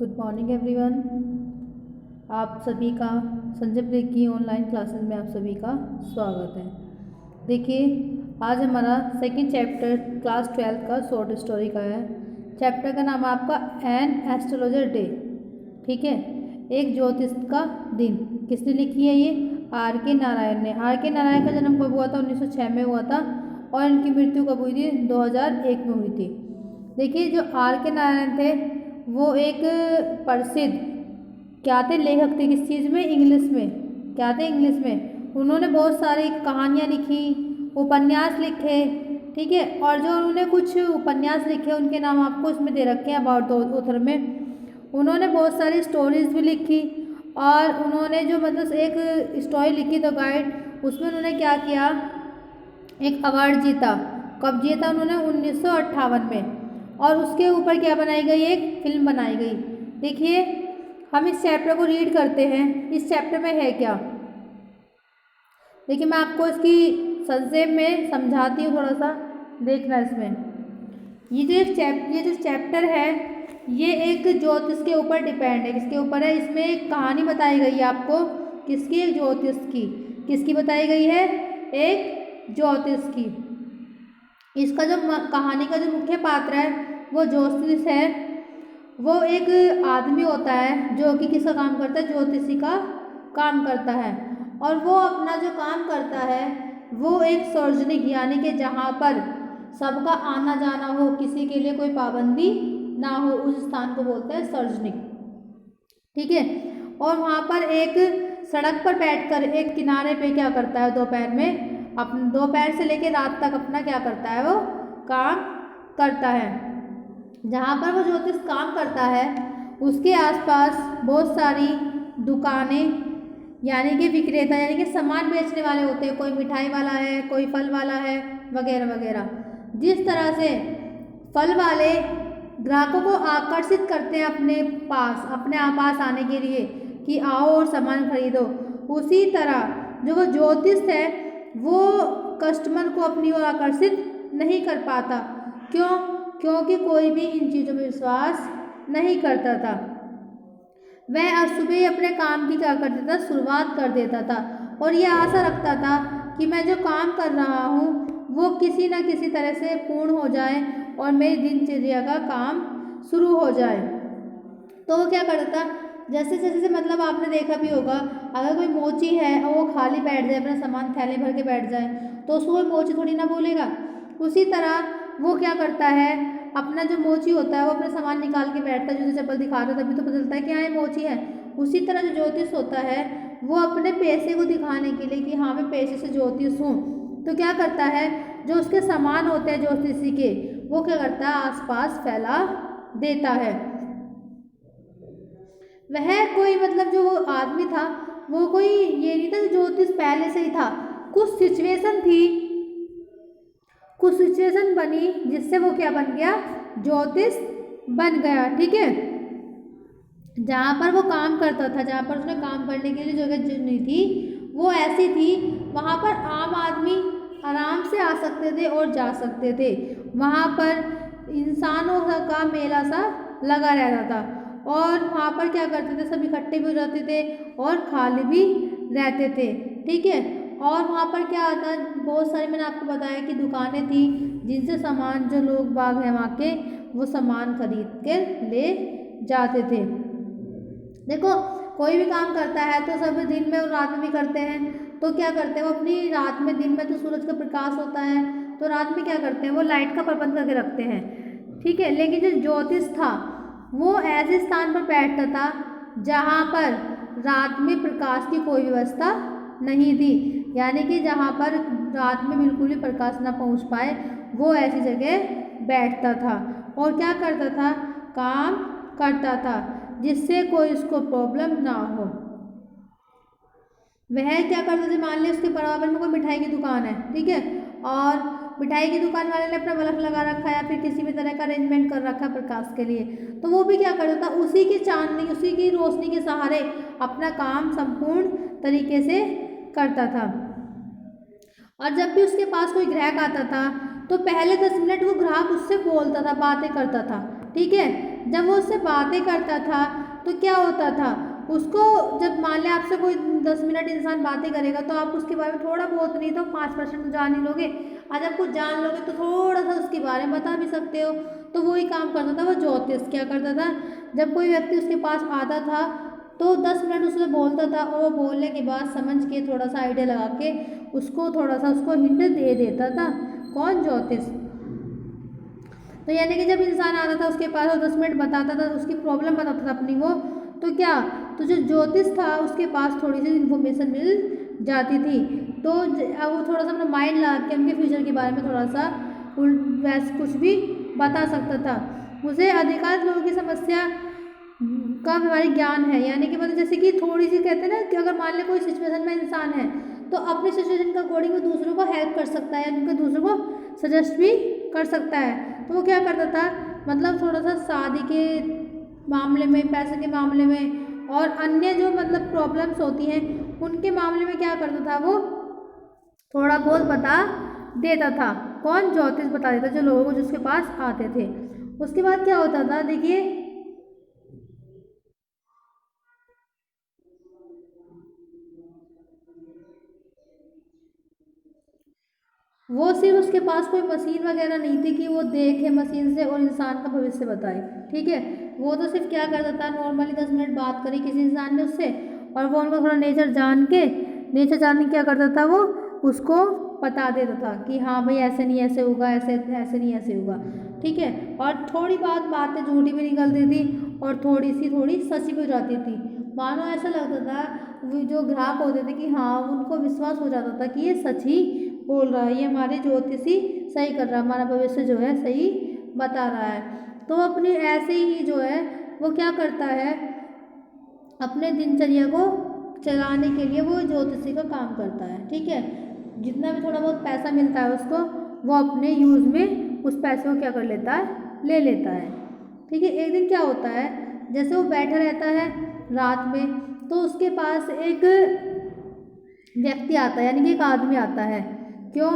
Good morning everyone. आप सभी का संजय ब्रेक की ऑनलाइन क्लासेस में आप सभी का स्वागत है। देखिए, आज हमारा सेकंड चैप्टर क्लास 12 का शॉर्ट स्टोरी का है। चैप्टर का नाम है आपका एन एस्ट्रोलॉजर डे। ठीक है, एक ज्योतिष का दिन। किसने लिखी है ये? आर के नारायण ने। आर के नारायण का जन्म कब हुआ था? 1906 में हुआ था और इनकी मृत्यु कब हुई थी? 2001 में हुई थी। देखिए, जो आर के नारायण थे वो एक प्रसिद्ध क्या थे? लेखक थे। किस चीज़ में? इंग्लिश में। क्या थे? इंग्लिश में। उन्होंने बहुत सारी कहानियाँ लिखी, उपन्यास लिखे। ठीक है, और जो उन्होंने कुछ उपन्यास लिखे उनके नाम आपको इसमें दे रखे हैं अबाउट द ऑथर में। उन्होंने बहुत सारी स्टोरीज भी लिखी और उन्होंने जो मतलब एक स्टोरी लिखी द गाइड, उसमें उन्होंने क्या किया? एक अवार्ड जीता। कब जीता उन्होंने? 1958 में। और उसके ऊपर क्या बनाई गई? एक फिल्म बनाई गई। देखिए, हम इस चैप्टर को रीड करते हैं। इस चैप्टर में है क्या? देखिए, मैं आपको इसकी संक्षेप में समझाती हूँ, थोड़ा सा देखना इसमें। ये जो चैप्टर है ये एक ज्योतिष के ऊपर डिपेंड है। किसके ऊपर है? इसमें एक कहानी बताई गई है आपको। किसकी? एक ज्योतिष की। किसकी बताई गई है? एक ज्योतिष की। इसका जो कहानी का जो मुख्य पात्र है वो ज्योतिष है। वो एक आदमी होता है जो कि किसका काम करता है? ज्योतिषी का काम करता है। और वो अपना जो काम करता है वो एक सार्वजनिक, यानी कि जहाँ पर सबका आना जाना हो, किसी के लिए कोई पाबंदी ना हो, उस स्थान को बोलते हैं सार्वजनिक। ठीक है, और वहाँ पर एक सड़क पर बैठकर एक किनारे पे क्या करता है? दोपहर में अपने दोपहर से लेकर रात तक अपना क्या करता है? वो काम करता है। जहाँ पर वो ज्योतिष काम करता है उसके आसपास बहुत सारी दुकानें, यानी कि विक्रेता, यानी कि सामान बेचने वाले होते हैं। कोई मिठाई वाला है, कोई फल वाला है, वगैरह वगैरह। जिस तरह से फल वाले ग्राहकों को आकर्षित करते हैं अपने पास आने के लिए कि आओ और सामान खरीदो, उसी तरह जो वो ज्योतिष है वो कस्टमर को अपनी ओर आकर्षित नहीं कर पाता। क्यों? क्योंकि कोई भी इन चीज़ों में विश्वास नहीं करता था। वह आज सुबह ही अपने काम की क्या कर देता? शुरुआत कर देता था और यह आशा रखता था कि मैं जो काम कर रहा हूँ वो किसी न किसी तरह से पूर्ण हो जाए और मेरी दिनचर्या का काम शुरू हो जाए। तो वो क्या करता? जैसे जैसे मतलब आपने देखा भी होगा, अगर कोई मोची है और वो खाली बैठ जाए, अपना सामान थैले भर के बैठ जाए, तो उसको कोई मोची थोड़ी ना बोलेगा। उसी तरह वो क्या करता है? अपना जो मोची होता है वो अपना सामान निकाल के बैठता है। जूते चप्पल दिखा रहा है तभी तो पता चलता है कि हाँ ये मोची है। उसी तरह जो ज्योतिष होता है वो अपने पैसे को दिखाने के लिए कि हाँ मैं पैसे से ज्योतिष हूँ, तो क्या करता है? जो उसके सामान होते हैं ज्योतिषी के, वो क्या करता है? आसपास फैला देता है। वह कोई मतलब जो वो आदमी था वो कोई ये नहीं था जो ज्योतिष पहले से ही था। कुछ सिचुएशन थी, कुछ सिचुएशन बनी जिससे वो क्या बन गया? ज्योतिष बन गया। ठीक है, जहाँ पर वो काम करता था, जहाँ पर उसने काम करने के लिए जगह चुनी थी वो ऐसी थी, वहाँ पर आम आदमी आराम से आ सकते थे और जा सकते थे। वहाँ पर इंसानों का मेला सा लगा रहता था और वहाँ पर क्या करते थे? सब इकट्ठे भी हो जाते थे और खाली भी रहते थे। ठीक है, और वहाँ पर क्या आता है? बहुत सारी, मैंने आपको बताया कि दुकानें थी जिनसे सामान, जो लोग बाग हैं वहाँ के, वो सामान खरीद कर ले जाते थे। देखो, कोई भी काम करता है तो सब दिन में और रात में भी करते हैं। तो क्या करते हैं वो अपनी रात में, दिन में तो सूरज का प्रकाश होता है तो रात में क्या करते हैं? वो लाइट का प्रबंध करके रखते हैं। ठीक है, लेकिन जो ज्योतिष था वो ऐसे स्थान पर बैठता था जहाँ पर रात में प्रकाश की कोई व्यवस्था नहीं थी, यानी कि जहाँ पर रात में बिल्कुल भी प्रकाश ना पहुँच पाए, वो ऐसी जगह बैठता था और क्या करता था? काम करता था जिससे कोई उसको प्रॉब्लम ना हो। वह क्या करता था? मान लिया उसके बराबर में कोई मिठाई की दुकान है, ठीक है, और मिठाई की दुकान वाले ने अपना बल्ब लगा रखा है या फिर किसी भी तरह का अरेंजमेंट कर रखा है प्रकाश के लिए, तो वो भी क्या करता था? उसी की चांदनी, उसी की रोशनी के सहारे अपना काम संपूर्ण तरीके से करता था। और जब भी उसके पास कोई ग्राहक आता था तो पहले 10 मिनट वो ग्राहक उससे बोलता था, बातें करता था। ठीक है, जब वो उससे बातें करता था तो क्या होता था, उसको जब मान लिया आपसे कोई 10 मिनट इंसान बातें करेगा तो आप उसके बारे में थोड़ा बहुत नहीं तो 5% तो जान ही लोगे। आज आप कुछ जान लोगे तो थोड़ा सा उसके बारे में बता भी सकते हो। तो वही काम करता था वो ज्योतिष। क्या करता था, जब कोई व्यक्ति उसके पास आता था तो 10 मिनट उससे बोलता था और वो बोलने के बाद समझ के थोड़ा सा आइडिया लगा के उसको थोड़ा सा उसको हिंट दे देता था। कौन, ज्योतिष। तो यानी कि जब इंसान आता था उसके पास और 10 मिनट बताता था, उसकी प्रॉब्लम बताता था अपनी वो, तो क्या, तो जो ज्योतिष था उसके पास थोड़ी सी इन्फॉर्मेशन मिल जाती थी। तो अब वो थोड़ा सा अपना माइंड लगा के उनके फ्यूचर के बारे में थोड़ा सा वैसे कुछ भी बता सकता था। उसे अधिकांश लोगों की समस्या का व्यवहारिक ज्ञान है, यानी कि मतलब जैसे कि थोड़ी सी कहते हैं ना कि अगर मान ले कोई सिचुएशन में इंसान है तो अपनी सिचुएशन के अकॉर्डिंग वो दूसरों को हेल्प कर सकता है, उनके दूसरों को सजेस्ट भी कर सकता है। तो वो क्या करता था, मतलब थोड़ा सा शादी के मामले में, पैसे के मामले में और अन्य जो मतलब प्रॉब्लम्स होती हैं उनके मामले में क्या करता था, वो थोड़ा बहुत बता देता था। कौन, ज्योतिष बता देता जो लोगों को जिसके पास आते थे। उसके बाद क्या होता था, देखिए वो सिर्फ उसके पास कोई मशीन वगैरह नहीं थी कि वो देखे मशीन से और इंसान का भविष्य बताए, ठीक है। वो तो सिर्फ क्या करता था, नॉर्मली 10 मिनट बात करी किसी इंसान ने उससे और वो उनको थोड़ा नेचर जान के क्या करता था, वो उसको बता देता था कि हाँ भाई ऐसे नहीं ऐसे होगा, ऐसे ऐसे नहीं ऐसे होगा, ठीक है। और थोड़ी बातें झूठी भी निकलती थी और थोड़ी सच्ची भी हो जाती थी। मानो ऐसा लगता था वो जो ग्राहक होते थे कि हाँ उनको विश्वास हो जाता था कि ये सच ही बोल रहा है, ये हमारे ज्योतिषी सही कर रहा है, हमारा भविष्य जो है सही बता रहा है। तो अपनी ऐसे ही जो है वो क्या करता है, अपने दिनचर्या को चलाने के लिए वो ज्योतिषी का काम करता है, ठीक है। जितना भी थोड़ा बहुत पैसा मिलता है उसको वो अपने यूज़ में उस पैसे को क्या कर लेता है, ले लेता है, ठीक है। एक दिन क्या होता है, जैसे वो बैठा रहता है रात में तो उसके पास एक व्यक्ति आता है, यानी कि एक आदमी आता है। क्यों,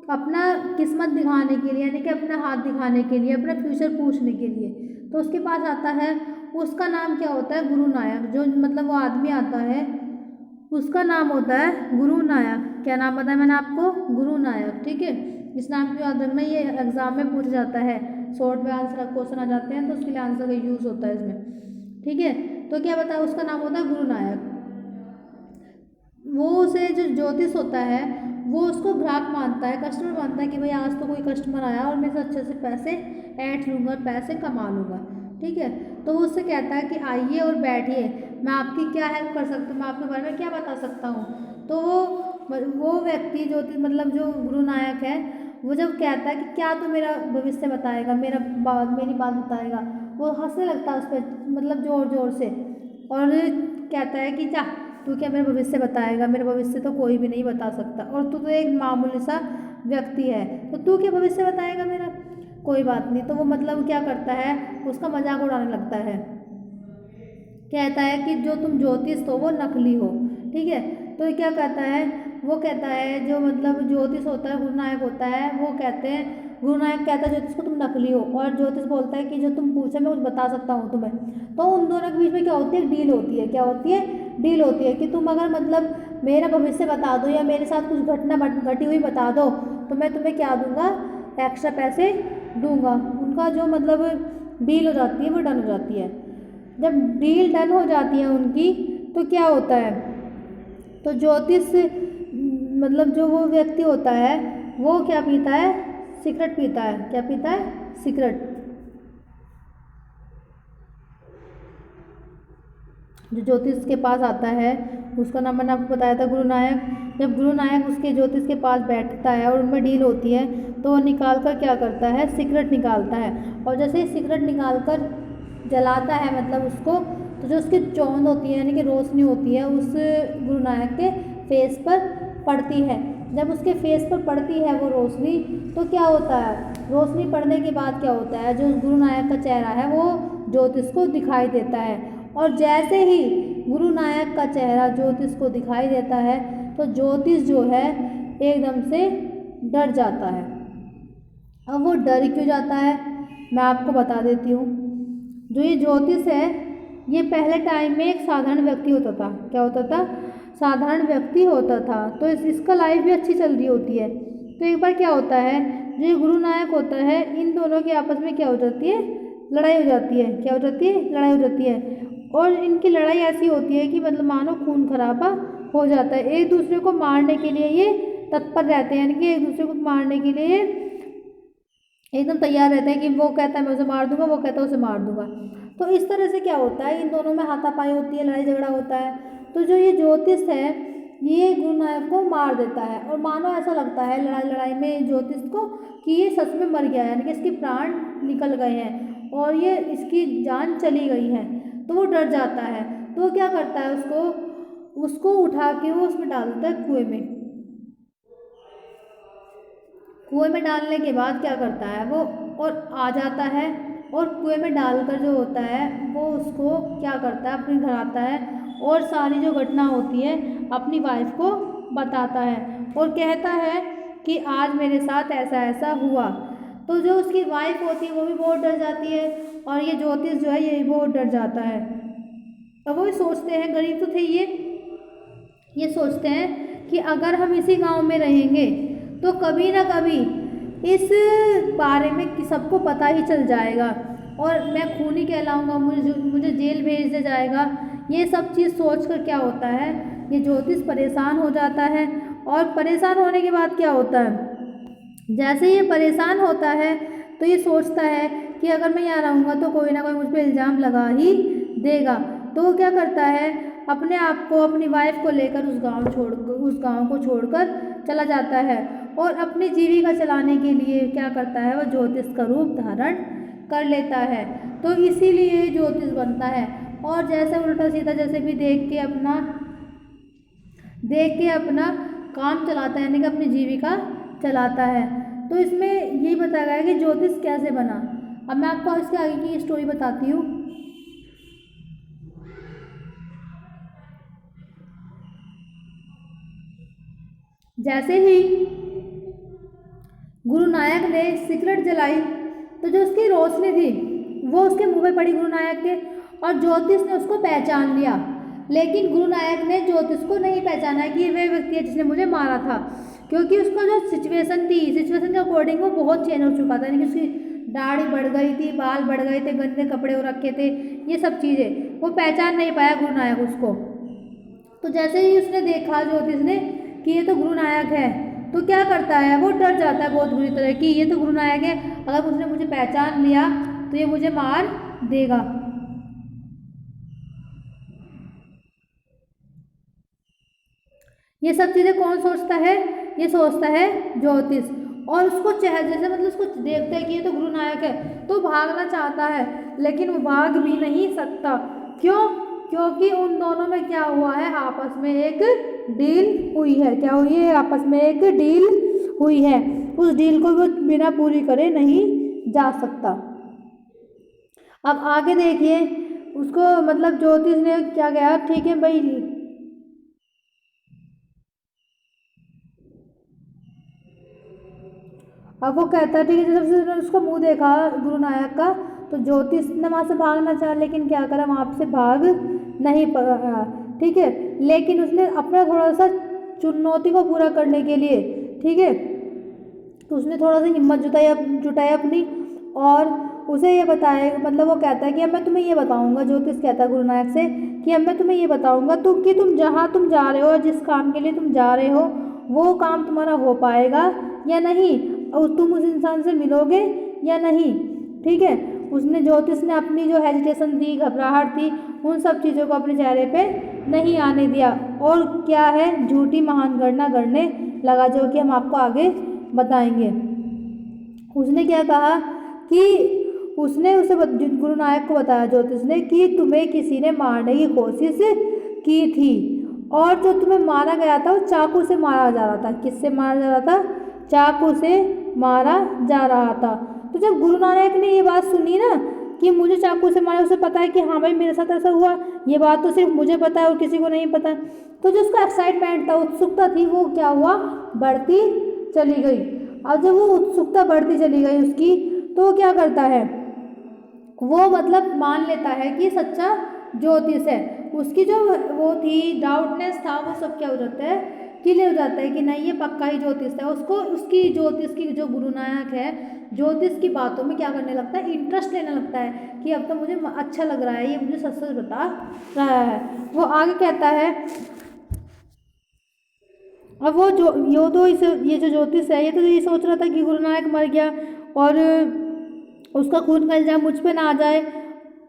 अपना किस्मत दिखाने के लिए, यानी कि अपना हाथ दिखाने के लिए, अपना फ्यूचर पूछने के लिए। तो उसके पास आता है, उसका नाम क्या होता है, गुरु नायक। जो मतलब वो आदमी आता है उसका नाम होता है गुरु नायक। क्या नाम बताया मैंने आपको, गुरु नायक, ठीक है। इस नाम को याद रखना, ये एग्जाम में पूछा जाता है, शॉर्ट में आंसर क्वेश्चन आ जाते हैं तो उसके लिए आंसर का यूज़ होता है इसमें, ठीक है। तो क्या बताया, उसका नाम होता है गुरु नायक। वो उसे जो ज्योतिष होता है वो उसको ग्राहक मानता है, कस्टमर मानता है कि भाई आज तो कोई कस्टमर आया और मैं इससे अच्छे से पैसे ऐंठ लूँगा, पैसे कमा लूँगा, ठीक है। तो वो उससे कहता है कि आइए और बैठिए, मैं आपकी क्या हेल्प कर सकता हूँ, मैं आपके बारे में क्या बता सकता हूँ। तो वो व्यक्ति जो मतलब जो गुरु नायक है वो जब कहता है कि क्या तो मेरा भविष्य बताएगा, मेरी बात बताएगा, वो हंसने लगता है उस पर, मतलब ज़ोर ज़ोर से, और कहता है कि जा तू क्या मेरा भविष्य बताएगा, मेरा भविष्य तो कोई भी नहीं बता सकता, और तू तो एक मामूली सा व्यक्ति है, तो तू क्या भविष्य बताएगा मेरा, कोई बात नहीं। तो वो मतलब क्या करता है, उसका मजाक उड़ाने लगता है, कहता है कि जो तुम ज्योतिष हो वो नकली हो, ठीक है। तो ये क्या कहता है, वो कहता है जो मतलब ज्योतिष होता है, गुरु नायक होता है, वो कहते हैं, गुरु नायक कहता है ज्योतिष को तुम नकली हो, और ज्योतिष बोलता है कि जो तुम पूछे मैं कुछ बता सकता हूँ तुम्हें। तो उन दोनों के बीच में क्या होती है, डील होती है। क्या होती है, डील होती है कि तुम अगर मतलब मेरा भविष्य बता दो या मेरे साथ कुछ घटना घटी हुई बता दो तो मैं तुम्हें क्या दूंगा, एक्स्ट्रा पैसे दूंगा। उनका जो मतलब डील हो जाती है वो डन हो जाती है। जब डील डन हो जाती है उनकी तो क्या होता है, तो ज्योतिष मतलब जो वो व्यक्ति होता है वो क्या पीता है, सिगरेट पीता है। क्या पीता है, सिगरेट। जो ज्योतिष के पास आता है उसका नाम मैंने आपको बताया था गुरु नायक। जब गुरु नायक उसके ज्योतिष के पास बैठता है और उनमें डील होती है तो वो निकाल कर क्या करता है, सिगरेट निकालता है, और जैसे ही सिगरेट निकाल कर जलाता है मतलब उसको, तो जो उसकी चौंध होती है यानी कि रोशनी होती है उस गुरु नायक के फेस पर पड़ती है। जब उसके फेस पर पड़ती है वो रोशनी तो क्या होता है, रोशनी पड़ने के बाद क्या होता है, जो गुरु नायक का चेहरा है वो ज्योतिष को दिखाई देता है, और जैसे ही गुरु नायक का चेहरा ज्योतिष को दिखाई देता है तो ज्योतिष जो है एकदम से डर जाता है। अब वो डर क्यों जाता है मैं आपको बता देती हूँ। जो ये ज्योतिष है ये पहले टाइम में एक साधारण व्यक्ति होता था। क्या होता था? साधारण व्यक्ति होता था। तो इसका लाइफ भी अच्छी चल रही होती है। तो एक बार क्या होता है, जो ये गुरु नायक होता है इन दोनों के आपस में क्या हो जाती है? लड़ाई हो जाती है। क्या हो जाती है? लड़ाई हो जाती है। और इनकी लड़ाई ऐसी होती है कि मतलब मानो खून खराबा हो जाता है। एक दूसरे को मारने के लिए ये तत्पर रहते हैं, यानी कि एक दूसरे को मारने के लिए एकदम तैयार रहते हैं कि वो कहता है मैं उसे मार दूंगा, वो कहता है उसे मार दूंगा। तो इस तरह से क्या होता है, इन दोनों में हाथापाई होती है, लड़ाई झगड़ा होता है। तो जो ये ज्योतिष है ये गुरु नायक को मार देता है और मानो ऐसा लगता है लड़ाई में ज्योतिष को कि ये सच में मर गया है, यानी कि इसके प्राण निकल गए हैं और ये इसकी जान चली गई है। तो वो डर जाता है। तो वो क्या करता है, उसको उठा के वो उसमें डाल देता है कुएं में। कुएं में डालने के बाद क्या करता है वो, और आ जाता है और कुएं में डालकर जो होता है वो उसको क्या करता है, अपने घर आता है और सारी जो घटना होती है अपनी वाइफ को बताता है और कहता है कि आज मेरे साथ ऐसा ऐसा हुआ। तो जो उसकी वाइफ होती है वो भी बहुत डर जाती है और ये ज्योतिष जो है ये भी बहुत डर जाता है। अब वो सोचते हैं, गरीब तो थे ये सोचते हैं कि अगर हम इसी गांव में रहेंगे तो कभी ना कभी इस बारे में सबको पता ही चल जाएगा और मैं खूनी कहलाऊंगा, मुझे जेल भेज दिया जाएगा। ये सब चीज़ सोचकर क्या होता है, ये ज्योतिष परेशान हो जाता है। और परेशान होने के बाद क्या होता है, जैसे ये परेशान होता है तो ये सोचता है कि अगर मैं यहाँ रहूँगा तो कोई ना कोई मुझ पर इल्ज़ाम लगा ही देगा। तो वो क्या करता है, अपने आप को, अपनी वाइफ को लेकर उस गांव को छोड़कर चला जाता है और अपनी जीविका चलाने के लिए क्या करता है, वो ज्योतिष का रूप धारण कर लेता है। तो इसीलिए ज्योतिष बनता है। और जैसे उल्टा सीधा जैसे भी देख के अपना काम चलाता है, यानी कि अपनी जीविका चलाता है। तो इसमें यही बताया गया है कि ज्योतिष कैसे बना। अब मैं आपको इसके आगे की स्टोरी बताती हूँ। जैसे ही गुरु नायक ने सिगरेट जलाई तो जो उसकी रोशनी थी वो उसके मुंह पे पड़ी गुरु नायक के, और ज्योतिष ने उसको पहचान लिया। लेकिन गुरु नायक ने ज्योतिष को नहीं पहचाना कि ये वह व्यक्ति है जिसने मुझे मारा था, क्योंकि उसका जो सिचुएशन के अकॉर्डिंग वो बहुत चेंज हो चुका था। यानी कि उसकी दाढ़ी बढ़ गई थी, बाल बढ़ गए थे, गंदे कपड़े हो रखे थे, ये सब चीज़ें वो पहचान नहीं पाया गुरु नायक उसको। तो जैसे ही उसने देखा ज्योतिष ने कि ये तो गुरु नायक है, तो क्या करता है, वो डर जाता है बहुत बुरी तरह कि ये तो गुरु नायक है, अगर उसने मुझे पहचान लिया तो ये मुझे मार देगा। ये सब चीज़ें कौन सोचता है, ये सोचता है ज्योतिष। और उसको जैसे मतलब उसको देखता है कि ये तो गुरु नायक है तो भागना चाहता है, लेकिन वो भाग भी नहीं सकता। क्यों? क्योंकि उन दोनों में क्या हुआ है, आपस में एक डील हुई है। क्या हुई है? आपस में एक डील हुई है। उस डील को वो बिना पूरी करे नहीं जा सकता। अब आगे देखिए, उसको मतलब ज्योतिष ने क्या कहा, ठीक है भाई, अब वो कहता है ठीक है, जब उसने उसका मुंह देखा गुरु नायक का तो ज्योतिष ने वहाँ से भागना चाहा, लेकिन क्या करा, वहाँ से भाग नहीं पाया। ठीक है, लेकिन उसने अपना थोड़ा सा चुनौती को पूरा करने के लिए, ठीक है, तो उसने थोड़ा सा हिम्मत जुटाई अपनी, और उसे ये बताया, मतलब वो कहता है कि अब मैं तुम्हें ये बताऊंगा, ज्योतिष कहता है गुरु नायक से कि अब मैं तुम्हें ये बताऊंगा तो कि तुम जहाँ तुम जा रहे हो, जिस काम के लिए तुम जा रहे हो, वो काम तुम्हारा हो पाएगा या नहीं, और तुम उस इंसान से मिलोगे या नहीं। ठीक है, उसने ज्योतिष ने अपनी जो हेजिटेशन थी, घबराहट थी, उन सब चीज़ों को अपने चेहरे पे नहीं आने दिया, और क्या है, झूठी महान गणना गढ़ने लगा, जो कि हम आपको आगे बताएंगे। उसने क्या कहा कि उसने उसे गुरु नायक को बताया ज्योतिष ने कि तुम्हें किसी ने मारने की कोशिश की थी, और जो तुम्हें मारा गया था वो चाकू से मारा जा रहा था। किससे मारा जा रहा था? चाकू से मारा जा रहा था। तो जब गुरु नानक ने ये बात सुनी ना कि मुझे चाकू से मारा, उसे पता है कि हाँ भाई मेरे साथ ऐसा हुआ, ये बात तो सिर्फ मुझे पता है और किसी को नहीं पता, तो जो उसका एक्साइटमेंट था, उत्सुकता थी, वो क्या हुआ, बढ़ती चली गई। अब जब वो उत्सुकता बढ़ती चली गई उसकी, तो वो क्या करता है, वो मतलब मान लेता है कि सच्चा ज्योतिष है। उसकी जो वो थी डाउटनेस था वो सब क्या हो जाता है, क्लियर हो जाता है कि नहीं ये पक्का ही ज्योतिष है। उसको उसकी ज्योतिष की जो गुरु नायक है ज्योतिष की बातों में क्या करने लगता है, इंटरेस्ट लेने लगता है कि अब तो मुझे अच्छा लग रहा है, ये मुझे सच सच बता रहा है। वो आगे कहता है, अब वो जो यो तो इसे ये जो ज्योतिष है ये तो ये सोच रहा था कि गुरु नायक मर गया और उसका खून का इल्जाम मुझ पे ना आ जाए,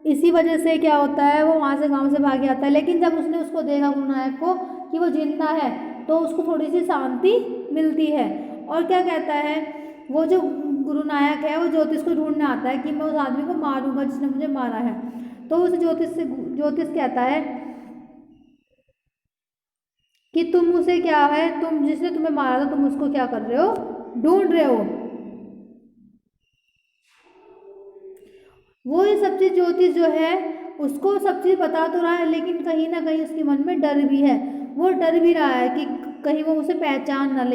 इसी वजह से क्या होता है वो वहाँ से गांव से भाग आता है। लेकिन जब उसने उसको देखा गुरु नायक को कि वो जिंदा है तो उसको थोड़ी सी शांति मिलती है। और क्या कहता है वो जो गुरु नायक है वो ज्योतिष को ढूंढने आता है कि मैं उस आदमी को मारूंगा जिसने मुझे मारा है। तो उस ज्योतिष कहता है कि तुम उसे क्या है, तुम जिसने तुम्हें मारा था तुम उसको क्या कर रहे हो, ढूंढ रहे हो। वो ये सब चीज़ ज्योतिष जो है उसको सब चीज़ बता तो रहा है लेकिन कहीं ना कहीं उसके मन में डर भी है। वो डर भी रहा है कि कहीं वो उसे पहचान न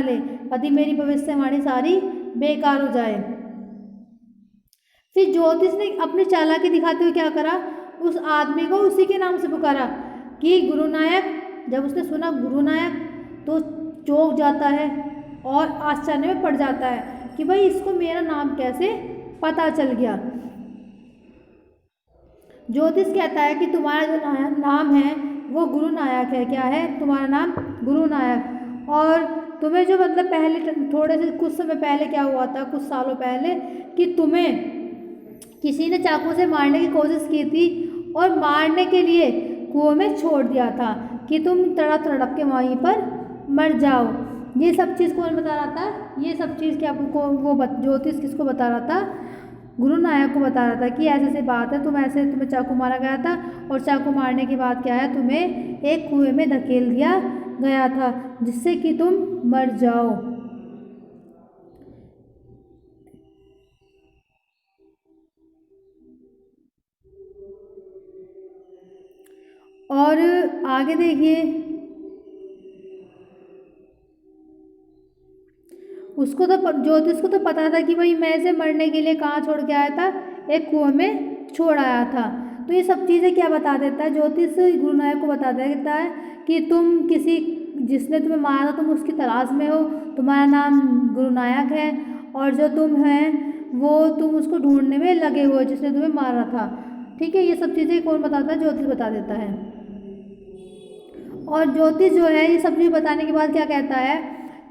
ले, यदि मेरी भविष्यवाणी सारी बेकार हो जाए। फिर ज्योतिष ने अपनी चालाकी दिखाते हुए क्या करा, उस आदमी को उसी के नाम से पुकारा कि गुरु नायक। जब उसने सुना गुरु नायक तो चौंक जाता है और आश्चर्य में पड़ जाता है कि भाई इसको मेरा नाम कैसे पता चल गया। ज्योतिष कहता है कि तुम्हारा जो नाम है वो गुरु नायक है। क्या है तुम्हारा नाम, गुरु नायक। और तुम्हें जो मतलब पहले थोड़े से कुछ समय पहले क्या हुआ था, कुछ सालों पहले, कि तुम्हें किसी ने चाकू से मारने की कोशिश की थी और मारने के लिए कुएं में छोड़ दिया था कि तुम तड़प तड़प के वहीं पर मर जाओ। ये सब चीज़ कौन बता रहा था, ये सब चीज़ क्या आपको वो ज्योतिष किसको बता रहा था, गुरु नायक को बता रहा था कि ऐसे ऐसे बात है, तुम्हें चाकू मारा गया था और चाकू मारने के बाद क्या है तुम्हें एक कुएं में धकेल दिया गया था जिससे कि तुम मर जाओ। और आगे देखिए, उसको तो ज्योतिष को तो पता था कि भाई मैं इसे मरने के लिए कहाँ छोड़ के आया था, एक कुएं में छोड़ आया था। तो ये सब चीज़ें क्या बता देता है ज्योतिष गुरु नायक को बता देता है कि तुम किसी जिसने तुम्हें मारा था तुम उसकी तलाश में हो, तुम्हारा नाम गुरु नायक है और जो तुम हैं वो तुम उसको ढूंढने में लगे हुए जिसने तुम्हें मारा था। ठीक है, ये सब चीज़ें कौन बताता है, ज्योतिष बता देता है। और ज्योतिष जो है ये सब चीज़ बताने के बाद क्या कहता है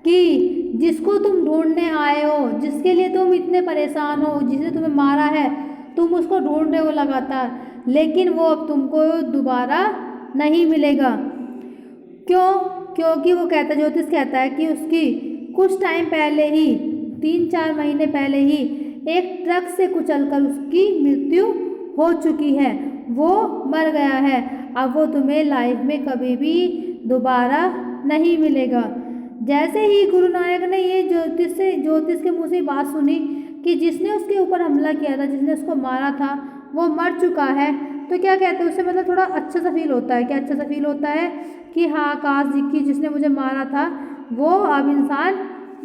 कि जिसको तुम ढूंढने आए हो, जिसके लिए तुम इतने परेशान हो, जिसने तुम्हें मारा है, तुम उसको ढूंढ रहे हो लगातार, लेकिन वो अब तुमको दोबारा नहीं मिलेगा। क्यों? क्योंकि वो कहता ज्योतिष कहता है कि उसकी कुछ टाइम पहले ही 3-4 महीने पहले ही एक ट्रक से कुचलकर उसकी मृत्यु हो चुकी है, वो मर गया है। अब वो तुम्हें लाइफ में कभी भी दोबारा नहीं मिलेगा। जैसे ही गुरु नायक ने ये ज्योतिष के मुँह से बात सुनी कि जिसने उसके ऊपर हमला किया था, जिसने उसको मारा था वो मर चुका है, तो क्या कहते हैं उससे मतलब थोड़ा अच्छा सा फील होता है। क्या अच्छा सा फील होता है कि हाँ काश की जिसने मुझे मारा था वो अब इंसान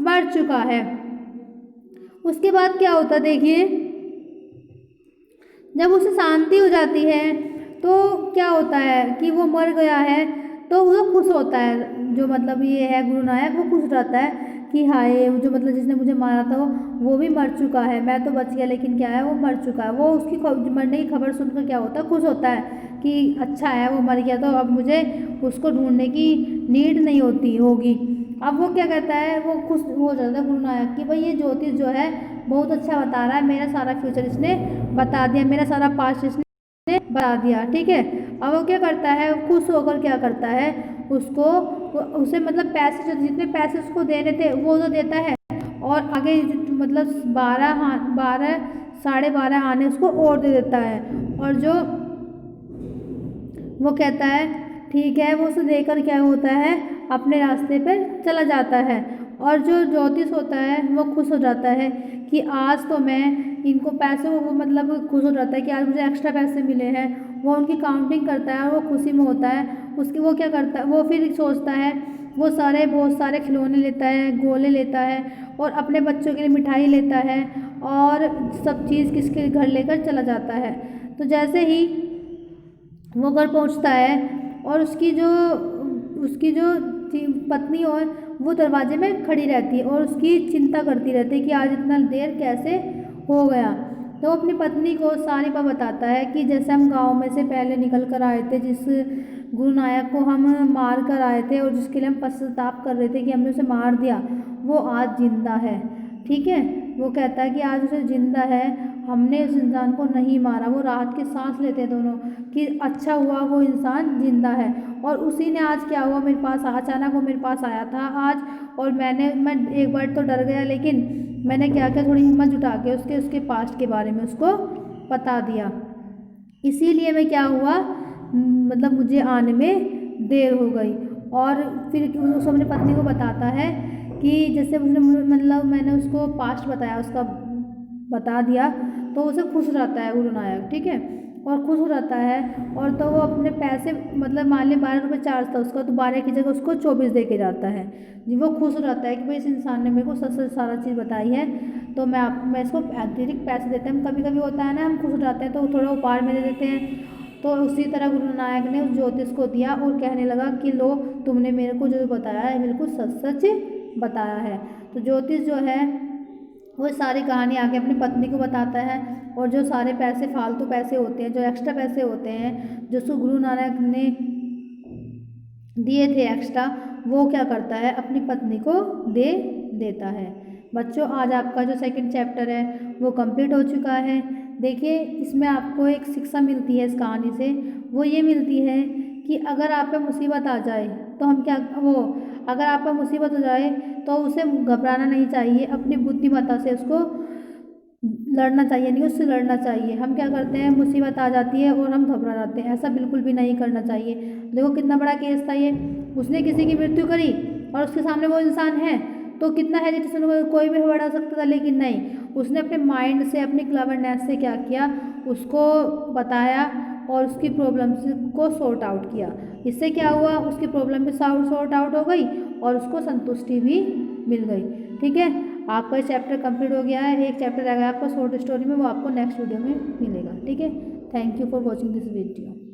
मर चुका है। उसके बाद क्या होता देखिए, जब उसे शांति हो जाती है तो क्या होता है कि वो मर गया है तो वो खुश होता है। जो मतलब ये है गुरु नायक वो खुश रहता है कि हाय जो मतलब जिसने मुझे मारा था वो भी मर चुका है, मैं तो बच गया लेकिन क्या है वो मर चुका है। वो उसकी मरने की खबर सुनकर क्या होता है, खुश होता है कि अच्छा है वो मर गया तो अब मुझे उसको ढूंढने की नीड नहीं होगी। अब वो क्या कहता है, वो खुश हो जाता है गुरु नायक कि भाई ये ज्योतिष जो है बहुत अच्छा बता रहा है, मेरा सारा फ्यूचर इसने बता दिया, मेरा सारा पास्ट इसने बता दिया। ठीक है, अब वो क्या करता है, खुश होकर क्या करता है, उसे मतलब पैसे जो जितने पैसे उसको देने थे वो तो देता है और आगे मतलब 12 आने उसको और दे देता है। और जो वो कहता है ठीक है, वो उसे देकर क्या होता है अपने रास्ते पर चला जाता है। और जो ज्योतिष होता है वो खुश हो जाता है कि आज तो मैं इनको पैसे वो मतलब खुश हो जाता है कि आज मुझे एक्स्ट्रा पैसे मिले हैं। वो उनकी काउंटिंग करता है और वो खुशी में होता है। उसकी वो क्या करता है, वो फिर सोचता है, वो बहुत सारे खिलौने लेता है, गोले लेता है और अपने बच्चों के लिए मिठाई लेता है और सब चीज़ किसके घर लेकर चला जाता है। तो जैसे ही वो घर पहुंचता है और उसकी जो पत्नी और वो दरवाजे में खड़ी रहती है और उसकी चिंता करती रहती है कि आज इतना देर कैसे हो गया। तो अपनी पत्नी को सारी बात बताता है कि जैसे हम गांव में से पहले निकल कर आए थे, जिस गुरु नायक को हम मार कर आए थे और जिसके लिए हम पश्चाताप कर रहे थे कि हमने उसे मार दिया, वो आज जिंदा है। ठीक है, वो कहता है कि आज उसे जिंदा है, हमने उस इंसान को नहीं मारा। वो राहत की सांस लेते हैं दोनों कि अच्छा हुआ वो इंसान जिंदा है। और उसी ने आज क्या हुआ, मेरे पास अचानक वो मेरे पास आया था आज, और मैं एक बार तो डर गया, लेकिन मैंने क्या किया, थोड़ी हिम्मत जुटा के उसके पास्ट के बारे में उसको बता दिया। इसीलिए मैं क्या हुआ, मतलब मुझे आने में देर हो गई। और फिर उस अपनी पत्नी को बताता है कि जैसे उसने मतलब मैंने उसको पास्ट बताया, उसका बता दिया, तो उसे खुश रहता है गुरु नायक। ठीक है, और खुश रहता है। और तो वो अपने पैसे मतलब मान ली 12 रुपये चार्ज था उसका, तो 12 की जगह उसको 24 दे के जाता है जी। वो खुश रहता है कि भाई इस इंसान ने मेरे को सच सच सारा चीज़ बताई है, तो मैं इसको अतिरिक्त पैसे देते हैं। कभी कभी होता है ना, हम खुश रहते हैं तो थोड़ा उपहार में दे देते हैं। तो उसी तरह गुरु नायक ने उस ज्योतिष को दिया और कहने लगा कि लो, तुमने मेरे को जो बताया है बिल्कुल सच सच बताया है। तो ज्योतिष जो है वो सारी कहानी आके अपनी पत्नी को बताता है, और जो सारे पैसे फालतू पैसे होते हैं, जो एक्स्ट्रा पैसे होते हैं, जो उसको गुरु नानक ने दिए थे एक्स्ट्रा, वो क्या करता है, अपनी पत्नी को दे देता है। बच्चों, आज आपका जो सेकंड चैप्टर है वो कंप्लीट हो चुका है। देखिए, इसमें आपको एक शिक्षा मिलती है इस कहानी से, वो ये मिलती है कि अगर आप पे मुसीबत आ जाए तो हम क्या अगर आप पे मुसीबत हो जाए तो उसे घबराना नहीं चाहिए, अपनी बुद्धिमत्ता से उसको लड़ना चाहिए, नहीं उससे लड़ना चाहिए। हम क्या करते हैं, मुसीबत आ जाती है और हम घबरा जाते हैं, ऐसा बिल्कुल भी नहीं करना चाहिए। देखो कितना बड़ा केस था ये, उसने किसी की मृत्यु करी और उसके सामने वो इंसान है, तो कितना हेजिटेशन कोई भी बढ़ा सकता था, लेकिन नहीं, उसने अपने माइंड से, अपनी क्लेवरनेस से क्या किया, उसको बताया और उसकी प्रॉब्लम्स को सॉर्ट आउट किया। इससे क्या हुआ, उसकी प्रॉब्लम भी सॉर्ट आउट हो गई और उसको संतुष्टि भी मिल गई। ठीक है, आपका चैप्टर कंप्लीट हो गया है। एक चैप्टर रह गया आपका शॉर्ट स्टोरी में, वो आपको नेक्स्ट वीडियो में मिलेगा। ठीक है, thank you for watching this video.